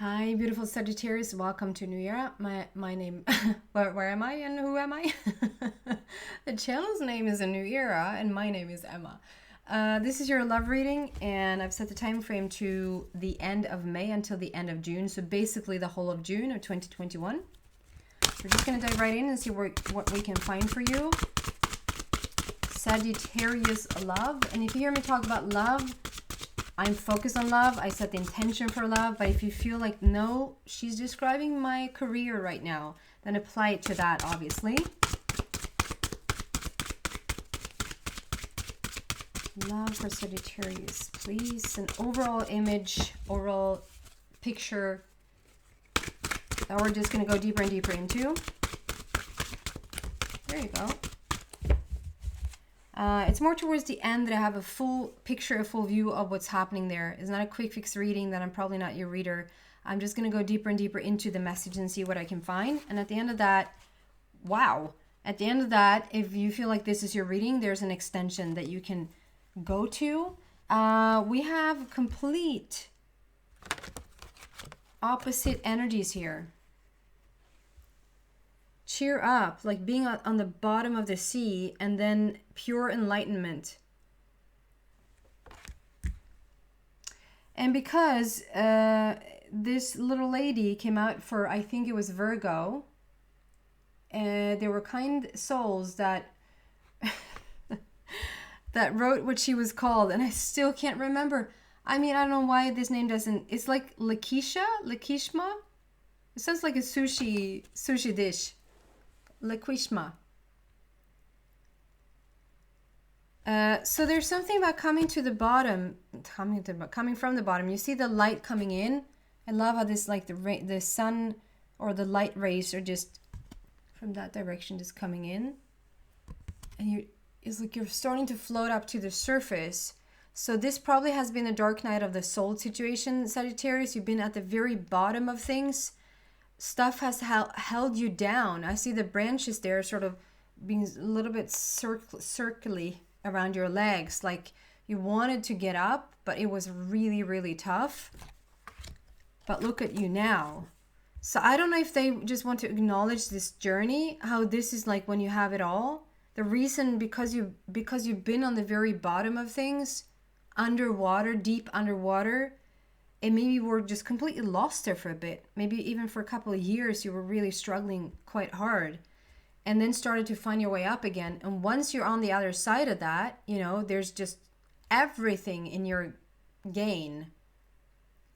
Hi, beautiful Sagittarius. Welcome to New Year. My name, where am I and who am I? The channel's name is A New Era, and my name is Emma. This is your love reading, and I've set the time frame to the end of May until the end of June. So basically, the whole of June of 2021. We're just gonna dive right in and see what we can find for you. Sagittarius love, and if you hear me talk about love, I'm focused on love. I set the intention for love. But if you feel like, no, she's describing my career right now, then apply it to that, obviously. Love for Sagittarius, please. An overall image, overall picture that we're just going to go deeper and deeper into. There you go. It's more towards the end that I have a full picture, a full view of what's happening there. It's not a quick fix reading that I'm probably not your reader. I'm just going to go deeper and deeper into the message and see what I can find. And at the end of that, wow. At the end of that, if you feel like this is your reading, there's an extension that you can go to. We have complete opposite energies here. Cheer up, like being on the bottom of the sea, and then pure enlightenment. And because this little lady came out for, I think it was Virgo, and they were kind souls that that wrote what she was called, and I still can't remember. I mean, I don't know why this name doesn't. It's like Lakishma. It sounds like a sushi dish. Laquishma. So there's something about coming to the bottom, coming from the bottom. You see the light coming in. I love how this, like the sun or the light rays are just from that direction, just coming in, and it's like you're starting to float up to the surface. So this probably has been a dark night of the soul situation, Sagittarius. You've been at the very bottom of things. Stuff has held you down. I see the branches there sort of being a little bit circly around your legs. Like you wanted to get up, but it was really, really tough. But look at you now. So I don't know if they just want to acknowledge this journey, how this is like when you have it all. The reason, because you've been on the very bottom of things, underwater, deep underwater, and maybe you were just completely lost there for a bit. Maybe even for a couple of years, you were really struggling quite hard, and then started to find your way up again. And once you're on the other side of that, you know, there's just everything in your gain.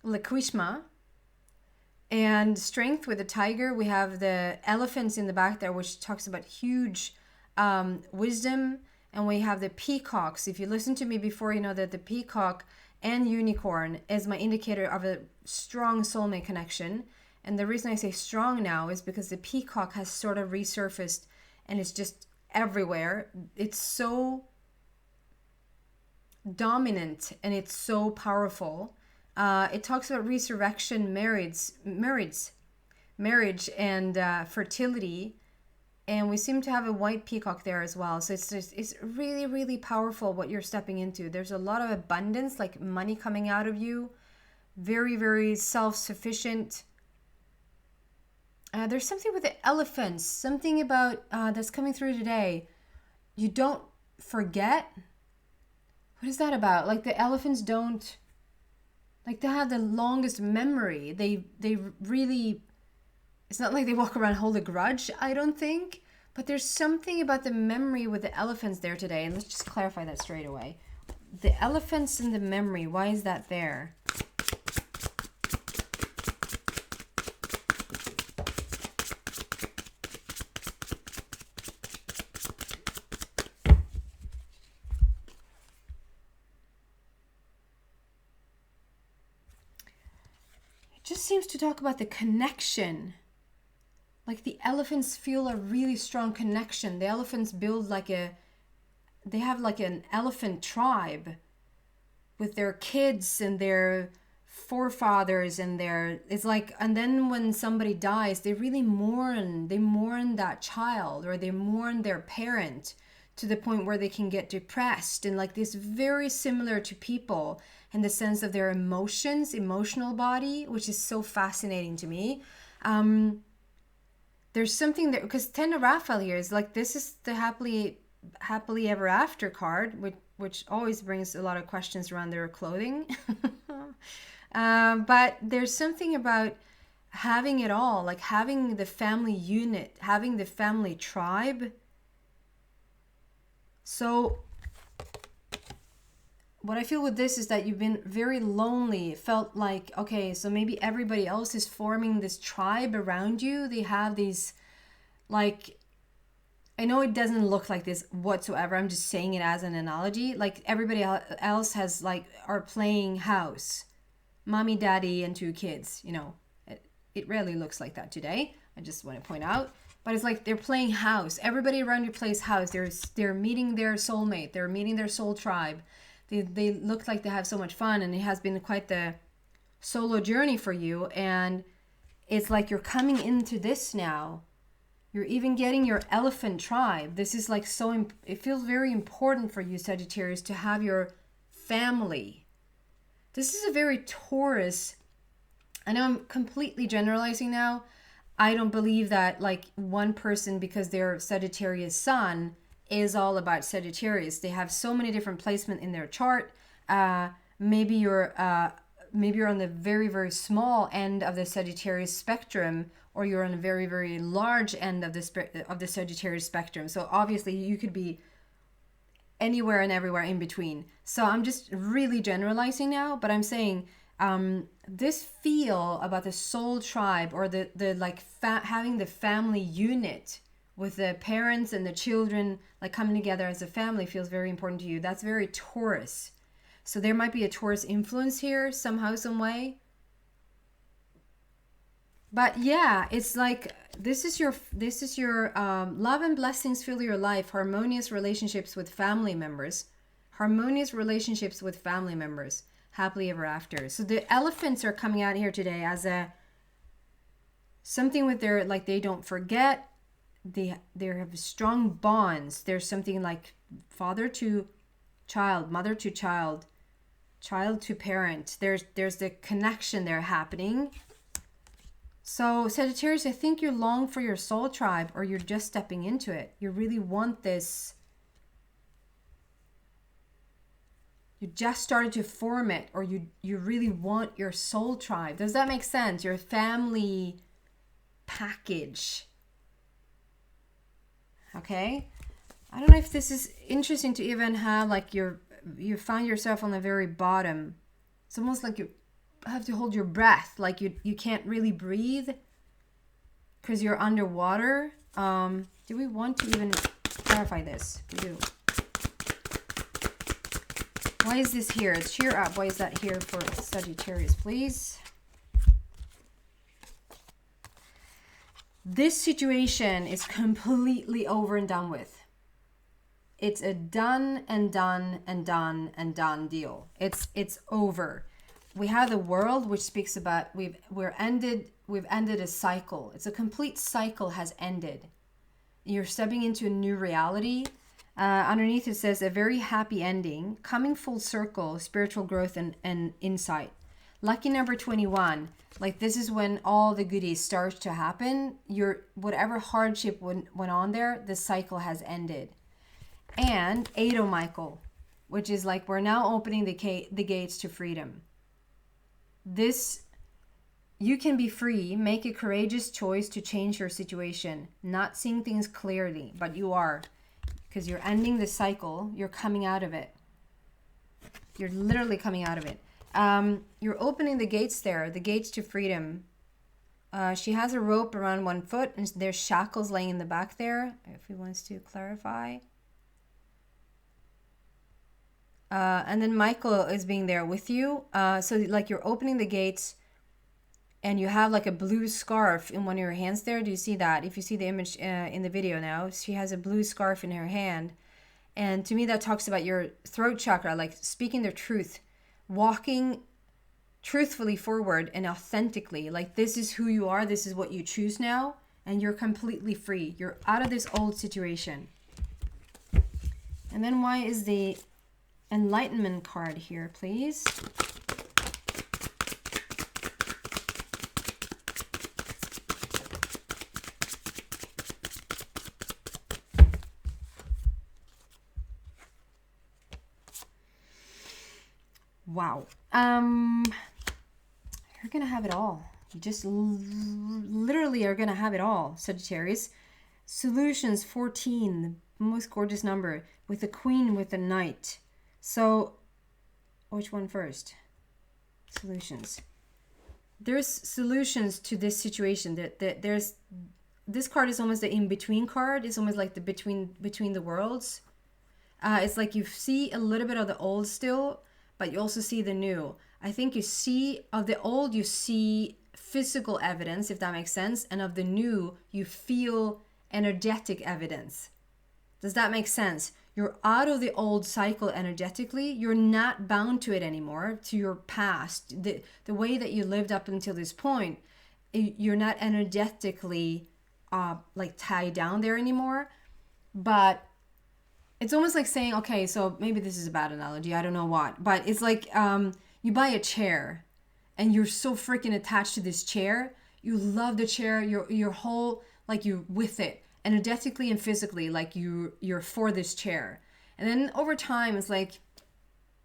Laquishma. And strength with the tiger. We have the elephants in the back there, which talks about huge wisdom. And we have the peacocks. If you listen to me before, you know that the peacock and unicorn is my indicator of a strong soulmate connection. And the reason I say strong now is because the peacock has sort of resurfaced and it's just everywhere. It's so dominant and it's so powerful. It talks about resurrection, marriage, and fertility. And we seem to have a white peacock there as well. So it's really, really powerful what you're stepping into. There's a lot of abundance, like money coming out of you. Very, very self-sufficient. There's something with the elephants. Something about that's coming through today. You don't forget. What is that about? Like the elephants don't... Like they have the longest memory. They really... It's not like they walk around and hold a grudge, I don't think. But there's something about the memory with the elephants there today. And let's just clarify that straight away. The elephants and the memory, why is that there? It just seems to talk about the connection. Like the elephants feel a really strong connection. The elephants build they have like an elephant tribe with their kids and their forefathers and it's like, and then when somebody dies, they really mourn that child, or they mourn their parent to the point where they can get depressed. And like this, very similar to people in the sense of their emotions, emotional body, which is so fascinating to me. There's something there, because Ten of Raphael here is like, this is the happily ever after card, which always brings a lot of questions around their clothing. But there's something about having it all, like having the family unit, having the family tribe. So what I feel with this is that you've been very lonely. It felt like, okay, so maybe everybody else is forming this tribe around you. They have these, like, I know it doesn't look like this whatsoever. I'm just saying it as an analogy. Like everybody else has, like, are playing house. Mommy, daddy, and 2 kids, you know. It rarely looks like that today. I just want to point out. But it's like they're playing house. Everybody around you plays house. They're meeting their soulmate. They're meeting their soul tribe. They look like they have so much fun, and it has been quite the solo journey for you. And it's like you're coming into this now. You're even getting your elephant tribe. This is like it feels very important for you, Sagittarius, to have your family. This is a very Taurus. I know I'm completely generalizing now. I don't believe that like one person, because they're Sagittarius sun, is all about Sagittarius. They have so many different placement in their chart. Maybe you're on the very, very small end of the Sagittarius spectrum, or you're on a very, very large end of the Sagittarius spectrum. So obviously you could be anywhere and everywhere in between. So I'm just really generalizing now, but I'm saying this feel about the soul tribe, or the like having the family unit with the parents and the children like coming together as a family feels very important to you. That's very Taurus. So there might be a Taurus influence here somehow, some way. But yeah, it's like this is your love and blessings fill your life. Harmonious relationships with family members. Harmonious relationships with family members. Happily ever after. So the elephants are coming out here today as a something with their, like, they don't forget. They have strong bonds. There's something like father to child, mother to child, child to parent. There's the connection there happening. So Sagittarius, I think you long for your soul tribe, or you're just stepping into it. You really want this. You just started to form it, or you really want your soul tribe. Does that make sense? Your family package. Okay? I don't know if this is interesting to even have, like, you find yourself on the very bottom. It's almost like you have to hold your breath, like you can't really breathe because you're underwater. Do we want to even clarify this? We do. Why is this here? It's cheer up. Why is that here for Sagittarius, please? This situation is completely over and done with. It's a done and done and done and done deal. It's over. We have the world, which speaks about we've ended a cycle. It's a complete cycle has ended. You're stepping into a new reality. Underneath it says a very happy ending, coming full circle, spiritual growth and insight. Lucky number 21. Like, this is when all the goodies start to happen. Whatever hardship went on there, the cycle has ended. And 8 of Michael, which is like we're now opening the gates to freedom. You can be free, make a courageous choice to change your situation, not seeing things clearly, but you are. Because you're ending the cycle, you're coming out of it. You're literally coming out of it. You're opening the gates there, the gates to freedom. She has a rope around one foot, and there's shackles laying in the back there, if he wants to clarify. And then Michael is being there with you. So like you're opening the gates, and you have like a blue scarf in one of your hands there. Do you see that? If you see the image in the video now, she has a blue scarf in her hand. And to me, that talks about your throat chakra, like speaking the truth, walking truthfully forward and authentically. Like, this is who you are. This is what you choose now. And you're completely free. You're out of this old situation. And then why is the enlightenment card here, please. Wow. You're gonna have it all. You just literally are gonna have it all, Sagittarius. Solutions 14, the most gorgeous number, with the Queen, with the Knight. So, which one first? Solutions. There's solutions to this situation. There's this card is almost the in-between card. It's almost like the between the worlds. It's like you see a little bit of the old still, but you also see the new. I think you see of the old, you see physical evidence, if that makes sense, and of the new, you feel energetic evidence. Does that make sense? You're out of the old cycle energetically. You're not bound to it anymore, to your past. The way that you lived up until this point, you're not energetically like tied down there anymore. But it's almost like saying, okay, so maybe this is a bad analogy, I don't know what, but it's like you buy a chair and you're so freaking attached to this chair. You love the chair, your whole, like you're with it energetically and physically, like you're for this chair. And then over time, it's like,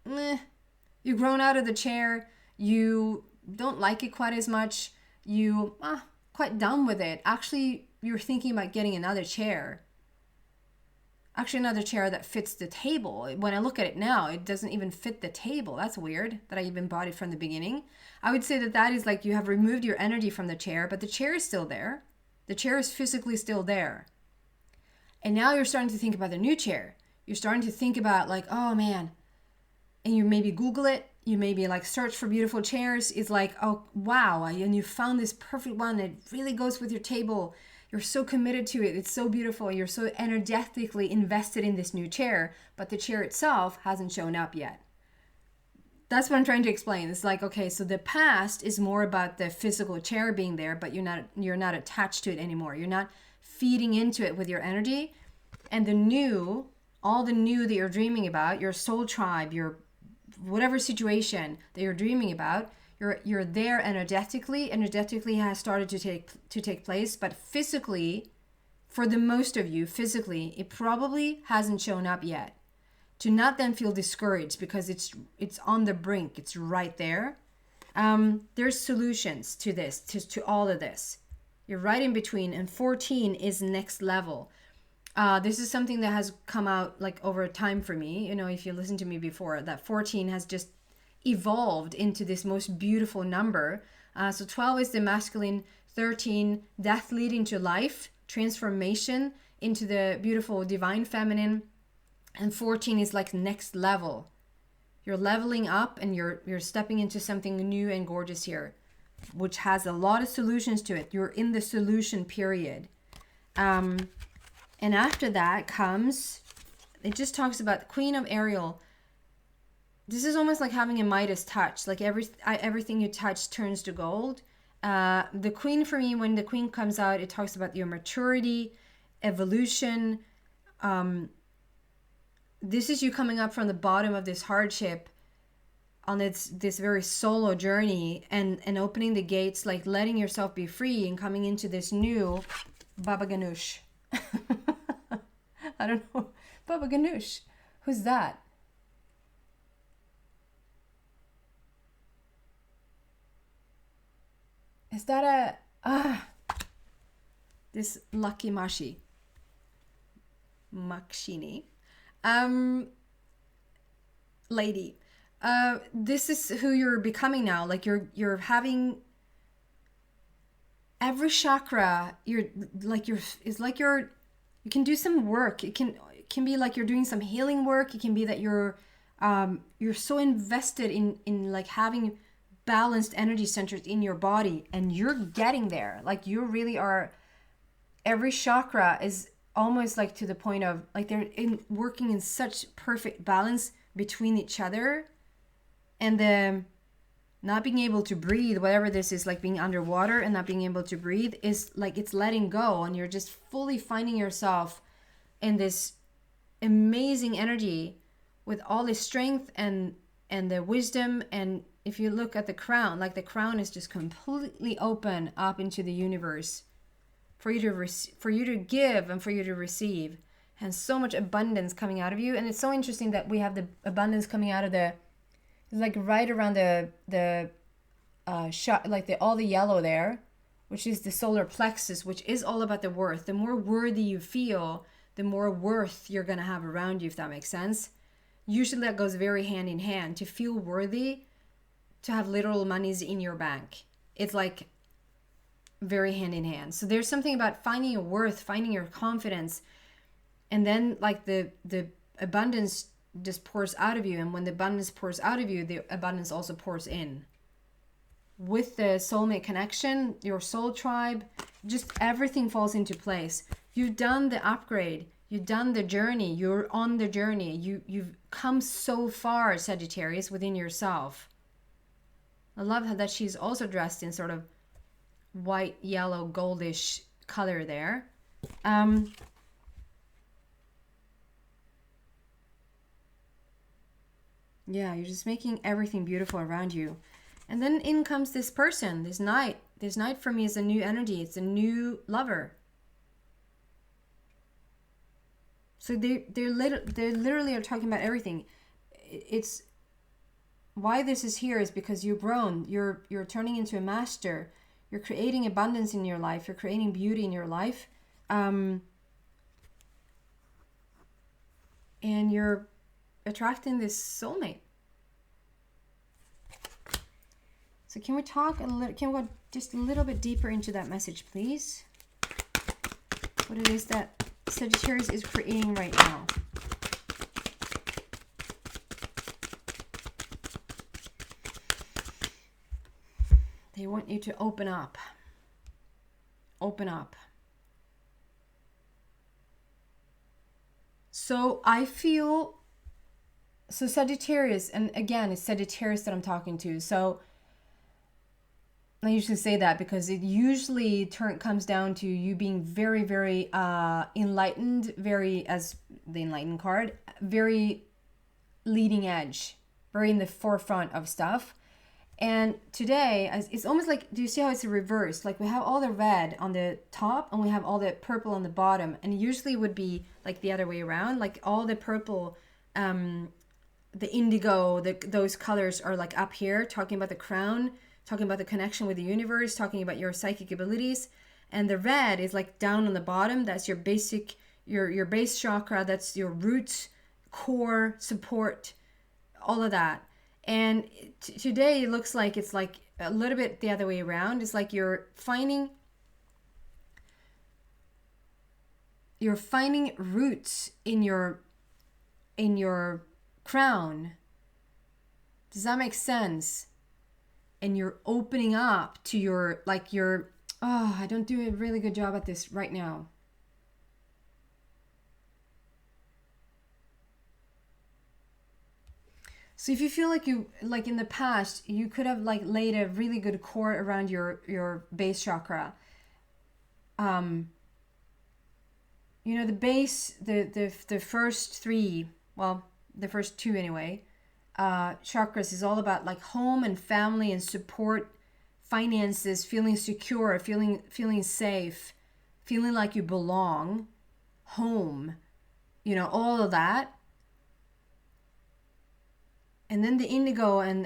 you've grown out of the chair, you don't like it quite as much, you quite done with it. Actually, you're thinking about getting another chair. Actually, another chair that fits the table. When I look at it now, it doesn't even fit the table. That's weird that I even bought it from the beginning. I would say that is like you have removed your energy from the chair, but the chair is still there. The chair is physically still there. And now you're starting to think about the new chair. You're starting to think about like, oh man. And you maybe Google it. You maybe like search for beautiful chairs. It's like, oh wow. And you found this perfect one that really goes with your table. You're so committed to it. It's so beautiful. You're so energetically invested in this new chair, but the chair itself hasn't shown up yet. That's what I'm trying to explain. It's like, okay, so the past is more about the physical chair being there, but you're not attached to it anymore. You're not feeding into it with your energy. And the new, all the new that you're dreaming about, your soul tribe, your whatever situation that you're dreaming about, you're there energetically has started to take place, but physically, for the most of you, physically, it probably hasn't shown up yet. To not then feel discouraged because it's on the brink, it's right there. There's solutions to this, to all of this. You're right in between, and 14 is next level. This is something that has come out like over time for me. You know, if you listened to me before, that 14 has just evolved into this most beautiful number. So 12 is the masculine, 13, death leading to life, transformation into the beautiful divine feminine, and 14 is like next level. You're leveling up and you're stepping into something new and gorgeous here, which has a lot of solutions to it. You're in the solution period. And after that comes, it just talks about the Queen of Ariel. This is almost like having a Midas touch. Like everything you touch turns to gold. The Queen, for me, when the Queen comes out, it talks about your maturity, evolution. This is you coming up from the bottom of this hardship on this very solo journey and opening the gates, like letting yourself be free and coming into this new Baba Ganoush. I don't know. Baba Ganoush. Who's that? Is that this lucky Makshini? Lady. This is who you're becoming now. Like you're having every chakra. You can do some work. It can be like you're doing some healing work. It can be that you're so invested in like having balanced energy centers in your body, and you're getting there. Like you really are. Every chakra is almost like to the point of like they're working in such perfect balance between each other, and the not being able to breathe, whatever this is, like being underwater and not being able to breathe, is like it's letting go, and you're just fully finding yourself in this amazing energy with all the strength and the wisdom. And if you look at the crown, like the crown is just completely open up into the universe for you to give and for you to receive, and so much abundance coming out of you. And it's so interesting that we have the abundance coming out of the, like right around the shot, like all the yellow there, which is the solar plexus, which is all about the worth. The more worthy you feel, the more worth you're gonna have around you, if that makes sense. Usually that goes very hand in hand. To feel worthy, to have literal monies in your bank, it's like very hand in hand. So there's something about finding your worth, finding your confidence, and then like the abundance just pours out of you. And when the abundance pours out of you, the abundance also pours in. With the soulmate connection, your soul tribe, just everything falls into place. You've done the upgrade. You've done the journey. You're on the journey. You've come so far, Sagittarius, within yourself. I love how that she's also dressed in sort of white, yellow, goldish color there. Yeah, you're just making everything beautiful around you. And then in comes this person, this knight. This knight for me is a new energy. It's a new lover. So they literally are talking about everything. It's why this is here is because you've grown. You're turning into a master. You're creating abundance in your life. You're creating beauty in your life. And you're attracting this soulmate. So can we talk a little, can we go just a little bit deeper into that message, please? What it is that Sagittarius is creating right now. They want you to open up. Open up. So I feel, so Sagittarius, and again, it's Sagittarius that I'm talking to. So I usually say that because it usually comes down to you being very, very enlightened, very, as the enlightened card, very leading edge, very in the forefront of stuff. And today, it's almost like, do you see how it's reversed? Like we have all the red on the top and we have all the purple on the bottom. And usually would be like the other way around, like all the purple, the indigo, those colors are like up here, talking about the crown, talking about the connection with the universe, talking about your psychic abilities. And the red is like down on the bottom. That's your basic, your base chakra. That's your roots, core, support, all of that. And today it looks like it's like a little bit the other way around. It's like you're finding roots in your crown. Does that make sense? And you're opening up to your, like your, oh, I don't do a really good job at this right now. So if you feel like you, like in the past, you could have like laid a really good core around your base chakra. You know, the base, the first three, well, the first two anyway, chakras is all about like home and family and support, finances, feeling secure, feeling safe, feeling like you belong, home, you know, all of that. And then the indigo and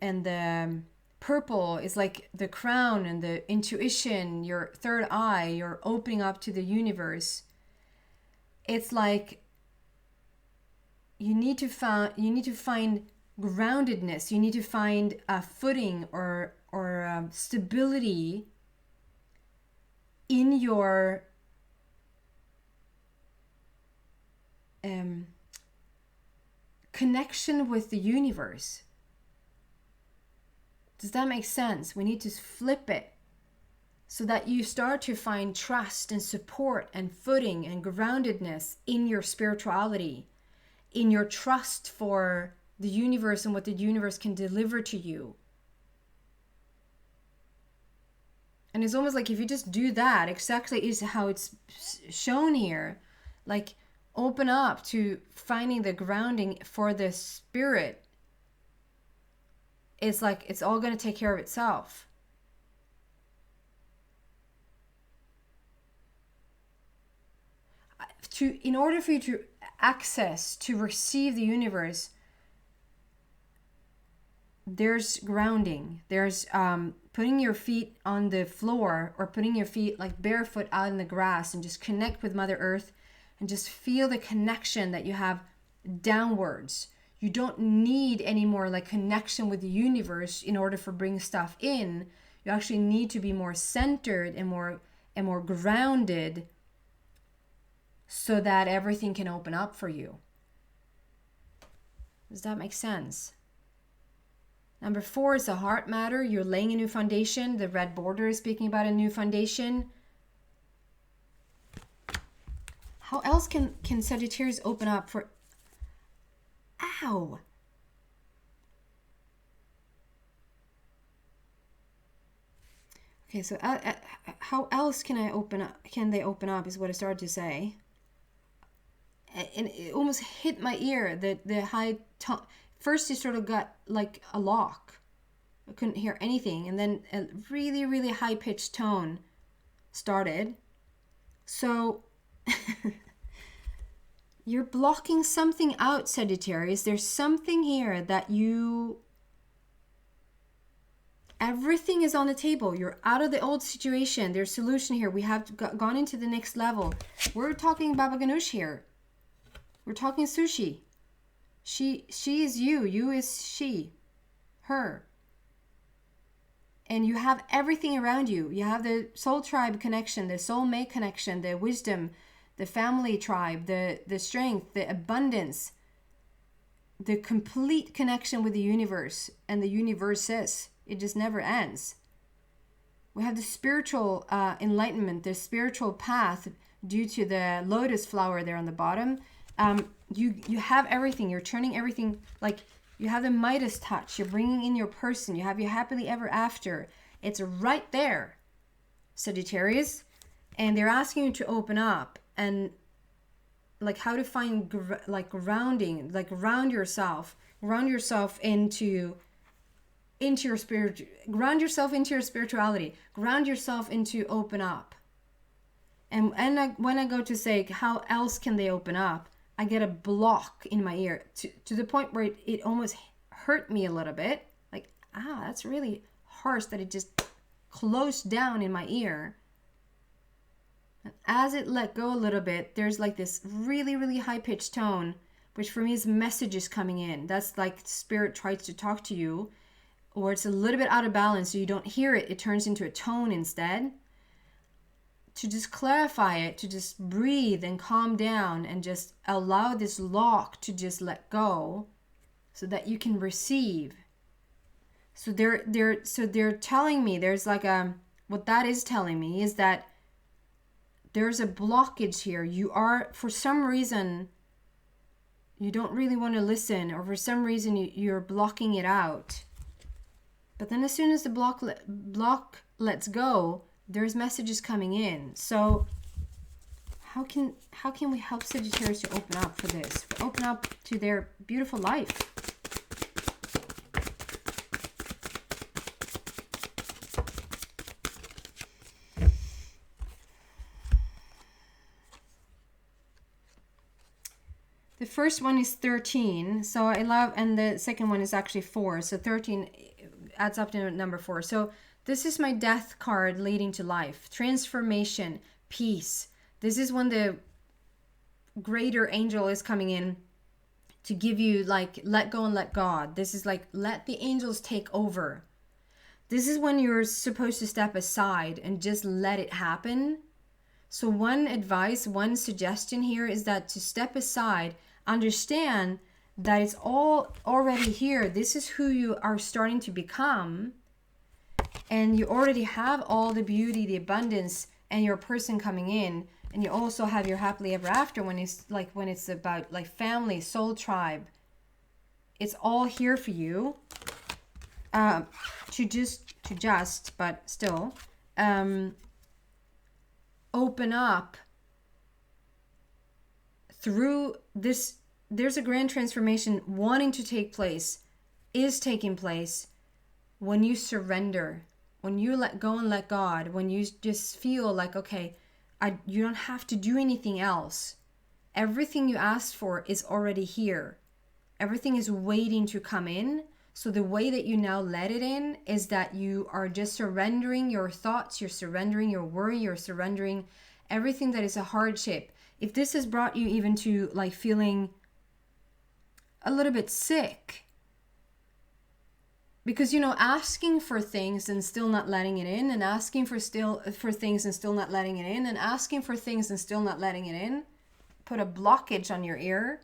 the purple is like the crown and the intuition, your third eye, you're opening up to the universe. It's like you need to find groundedness. You need to find a footing or stability in your connection with the universe. Does that make sense? We need to flip it so that you start to find trust and support and footing and groundedness in your spirituality, in your trust for the universe and what the universe can deliver to you. And it's almost like if you just do that, exactly is how it's shown here. Like open up to finding the grounding for the spirit, it's like it's all going to take care of itself. In order for you to access, to receive the universe, there's grounding. There's putting your feet on the floor, or putting your feet like barefoot out in the grass, and just connect with Mother Earth and just feel the connection that you have downwards. You don't need any more like connection with the universe in order for bring stuff in. You actually need to be more centered and more grounded, so that everything can open up for you. Does that make sense? Number 4 is the heart matter. You're laying a new foundation. The red border is speaking about a new foundation. How else can Sagittarius open up for... Ow! Okay, so how else can I open up? Can they open up is what I started to say. And it almost hit my ear, the high tone. First it sort of got like a lock. I couldn't hear anything. And then a really, really high-pitched tone started. So you're blocking something out, Sagittarius. There's something here that you... Everything is on the table. You're out of the old situation. There's solution here. We have gone into the next level. We're talking Baba Ganoush here. We're talking sushi. She is you. You is she. Her. And you have everything around you. You have the soul tribe connection, the soulmate connection, the wisdom, the family tribe, the strength, the abundance, the complete connection with the universe and the universes. It just never ends. We have the spiritual enlightenment, the spiritual path due to the lotus flower there on the bottom. You have everything. You're turning everything, like you have the Midas touch. You're bringing in your person. You have your happily ever after. It's right there, Sagittarius. And they're asking you to open up and like how to find grounding, like ground yourself into your spirit, ground yourself into your spirituality, ground yourself into open up. And when I go to say how else can they open up, I get a block in my ear to the point where it almost hurt me a little bit. Like, that's really harsh that it just closed down in my ear. And as it let go a little bit, there's like this really, really high-pitched tone, which for me is messages coming in. That's like spirit tries to talk to you, or it's a little bit out of balance so you don't hear it. It turns into a tone instead. To just clarify it, to just breathe and calm down and just allow this lock to just let go so that you can receive. So they're telling me, there's like what that is telling me is that there's a blockage here. You are, for some reason, you don't really want to listen, or for some reason you're blocking it out. But then as soon as the block lets go, there's messages coming in. So how can we help Sagittarius to open up for this? Open up to their beautiful life. The first one is 13. So I love, and the second one is actually 4. So 13 adds up to number 4. So this is my death card leading to life, transformation, peace. This is when the greater angel is coming in to give you like, let go and let God. This is like, let the angels take over. This is when you're supposed to step aside and just let it happen. So one advice, one suggestion here is that to step aside, understand that it's all already here. This is who you are starting to become. And you already have all the beauty, the abundance, and your person coming in. And you also have your happily ever after when it's about like family, soul tribe. It's all here for you. But still, open up through this, there's a grand transformation wanting to take place, is taking place when you surrender, when you let go and let God, when you just feel like, okay, you don't have to do anything else. Everything you asked for is already here. Everything is waiting to come in. So the way that you now let it in is that you are just surrendering your thoughts, you're surrendering your worry, you're surrendering everything that is a hardship. If this has brought you even to like feeling a little bit sick, because, you know, asking for things and still not letting it in, and asking for things and still not letting it in, and asking for things and still not letting it in, put a blockage on your ear.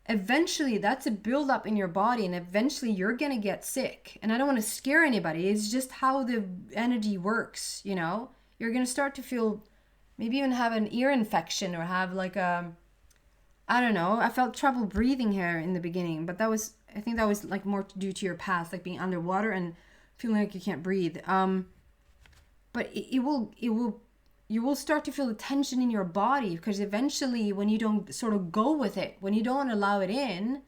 Eventually that's a buildup in your body, and eventually you're gonna get sick. And I don't want to scare anybody, it's just how the energy works, you know. You're gonna start to feel, maybe even have an ear infection, or have like a, I don't know, I felt trouble breathing here in the beginning, but I think that was like more due to your past, like being underwater and feeling like you can't breathe. But you will start to feel the tension in your body, because eventually when you don't sort of go with it, when you don't allow it in,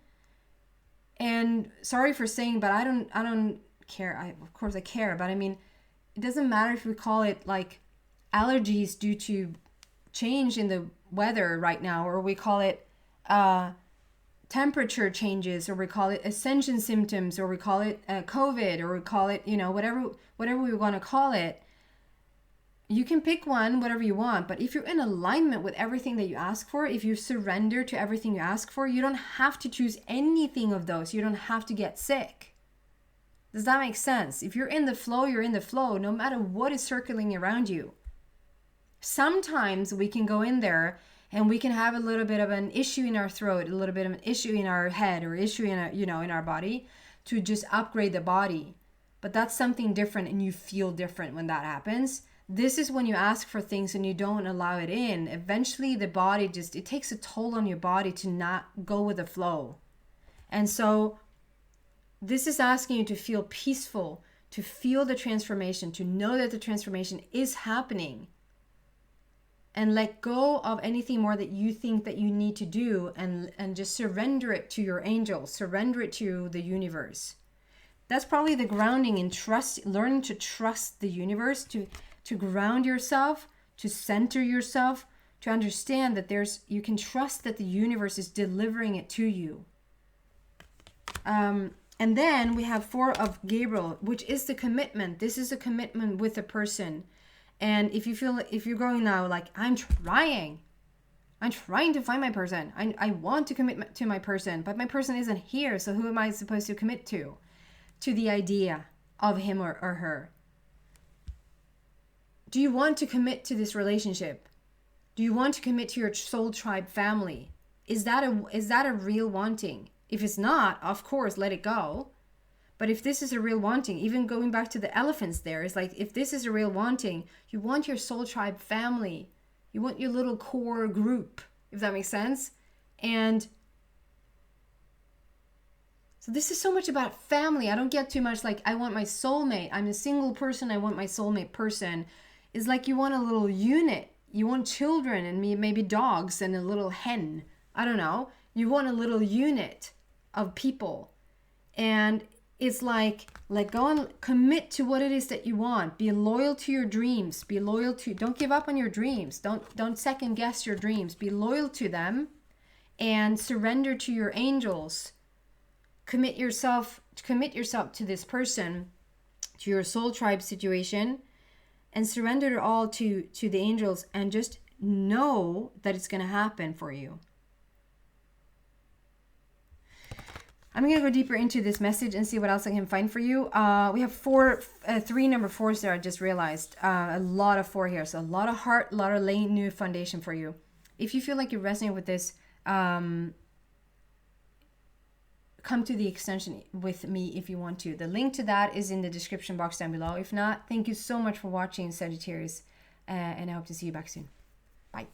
and sorry for saying, but I don't care. Of course I care, but I mean, it doesn't matter if we call it like allergies due to change in the weather right now, or we call it temperature changes, or we call it ascension symptoms, or we call it COVID, or we call it, you know, whatever we want to call it. You can pick one, whatever you want, but if you're in alignment with everything that you ask for, if you surrender to everything you ask for, you don't have to choose anything of those. You don't have to get sick. Does that make sense? If you're in the flow, you're in the flow, no matter what is circling around you. Sometimes we can go in there and we can have a little bit of an issue in our throat, a little bit of an issue in our head, or issue in our, you know, in our body, to just upgrade the body. But that's something different, and you feel different when that happens. This is when you ask for things and you don't allow it in. Eventually the body just, it takes a toll on your body to not go with the flow. And so this is asking you to feel peaceful, to feel the transformation, to know that the transformation is happening. And let go of anything more that you think that you need to do, and just surrender it to your angels, surrender it to the universe. That's probably the grounding in trust, learning to trust the universe, to ground yourself, to center yourself, to understand that you can trust that the universe is delivering it to you. And then we have 4 of Gabriel, which is the commitment. This is a commitment with a person. And if you're going now like, I'm trying to find my person. I want to commit to my person, but my person isn't here. So who am I supposed to commit to? To the idea of him or her. Do you want to commit to this relationship? Do you want to commit to your soul tribe family? Is that a real wanting? If it's not, of course, let it go. But if this is a real wanting, even going back to the elephants there, it's like, if this is a real wanting, you want your soul tribe family. You want your little core group, if that makes sense. And so this is so much about family. I don't get too much like, I want my soulmate. I'm a single person, I want my soulmate person. It's like you want a little unit. You want children and maybe dogs and a little hen. I don't know. You want a little unit of people. And it's like, let go and commit to what it is that you want. Be loyal to your dreams. Don't give up on your dreams. Don't second guess your dreams. Be loyal to them and surrender to your angels. Commit yourself to this person, to your soul tribe situation, and surrender it all to the angels, and just know that it's going to happen for you. I'm going to go deeper into this message and see what else I can find for you. We have 3 number 4s there, I just realized. A lot of 4 here. So a lot of heart, a lot of laying new foundation for you. If you feel like you resonate with this, come to the extension with me if you want to. The link to that is in the description box down below. If not, thank you so much for watching, Sagittarius. And I hope to see you back soon. Bye.